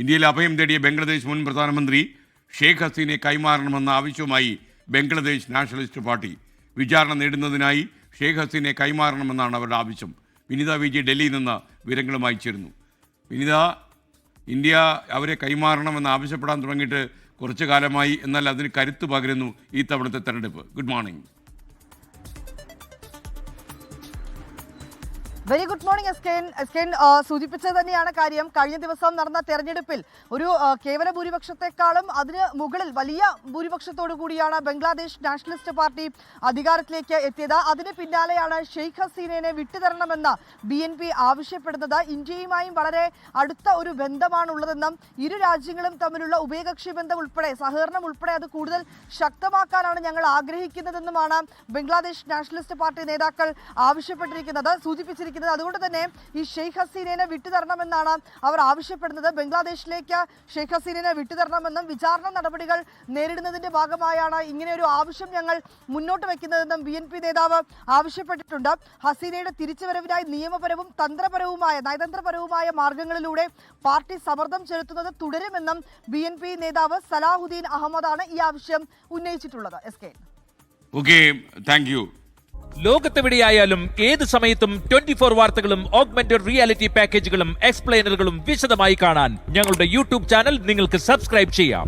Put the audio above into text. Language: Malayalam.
ഇന്ത്യയിൽ അഭയം തേടിയ ബംഗ്ലാദേശ് മുൻ പ്രധാനമന്ത്രി ഷെയ്ഖ് ഹസീനെ കൈമാറണമെന്ന ആവശ്യവുമായി ബംഗ്ലാദേശ് നാഷണലിസ്റ്റ് പാർട്ടി വിചാരണ നേടുന്നതിനായി ഷെയ്ഖ് ഹസീനെ കൈമാറണമെന്നാണ് അവരുടെ ആവശ്യം. വിനിത വിജി ഡൽഹിയിൽ നിന്ന് വിവരങ്ങളുമായി ചേരുന്നു. വിനിത, ഇന്ത്യ അവരെ കൈമാറണമെന്ന് ആവശ്യപ്പെടാൻ തുടങ്ങിയിട്ട് കുറച്ചു കാലമായി, എന്നാൽ അതിന് കരുത്ത് പകരുന്നു ഈ തവണത്തെ തെരഞ്ഞെടുപ്പ്. Good morning. Very good morning എസ്കെൻ. സൂചിപ്പിച്ചത് തന്നെയാണ് കാര്യം. കഴിഞ്ഞ ദിവസം നടന്ന തെരഞ്ഞെടുപ്പിൽ ഒരു കേവല ഭൂരിപക്ഷത്തെക്കാളും അതിന് മുകളിൽ വലിയ ഭൂരിപക്ഷത്തോടു കൂടിയാണ് ബംഗ്ലാദേശ് നാഷണലിസ്റ്റ് പാർട്ടി അധികാരത്തിലേക്ക് എത്തിയത്. അതിന് പിന്നാലെയാണ് ഷെയ്ഖ് ഹസീനയെ വിട്ടുതരണമെന്ന് BNP ആവശ്യപ്പെടുന്നത്. ഇന്ത്യയുമായും വളരെ അടുത്ത ഒരു ബന്ധമാണുള്ളതെന്നും ഇരു രാജ്യങ്ങളും തമ്മിലുള്ള ഉഭയകക്ഷി ബന്ധം ഉൾപ്പെടെ സഹകരണം ഉൾപ്പെടെ അത് കൂടുതൽ ശക്തമാക്കാനാണ് ഞങ്ങൾ ആഗ്രഹിക്കുന്നതെന്നുമാണ് ബംഗ്ലാദേശ് നാഷണലിസ്റ്റ് പാർട്ടി നേതാക്കൾ ആവശ്യപ്പെട്ടിരിക്കുന്നത്, സൂചിപ്പിച്ചിരിക്കുന്നത്. അതുകൊണ്ട് തന്നെ ഈ ഷെയ്ഖ് ഹസീനയെ വിട്ടുതരണമെന്നാണ് അവർ ആവശ്യപ്പെടുന്നത്. ബംഗ്ലാദേശിലേക്ക് ഷെയ്ഖ് ഹസീനയെ വിട്ടുതരണമെന്നും വിചാരണ നടപടികൾ നേരിടുന്നതിന്റെ ഭാഗമായാണ് ഇങ്ങനെ ഒരു ആവശ്യം ഞങ്ങൾ മുന്നോട്ട് വയ്ക്കുന്നതെന്നും BNP നേതാവ് ആവശ്യപ്പെട്ടിട്ടുണ്ട്. ഹസീനയുടെ തിരിച്ചുവരവിനായി നിയമപരവും നയതന്ത്രപരവുമായ മാർഗങ്ങളിലൂടെ പാർട്ടി സമ്മർദ്ദം ചെലുത്തുന്നത് തുടരുമെന്നും BNP നേതാവ് സലാഹുദ്ദീൻ അഹമ്മദാണ് ഈ ആവശ്യം ഉന്നയിച്ചിട്ടുള്ളത്. Okay, thank you. ലോകത്തെവിടെയായാലും ഏത് സമയത്തും 24 വാർത്തകളും ഓഗ്മെന്റഡ് റിയാലിറ്റി പാക്കേജുകളും എക്സ്പ്ലെയിനറുകളും വിശദമായി കാണാൻ ഞങ്ങളുടെ YouTube ചാനൽ നിങ്ങൾക്ക് സബ്സ്ക്രൈബ് ചെയ്യാം.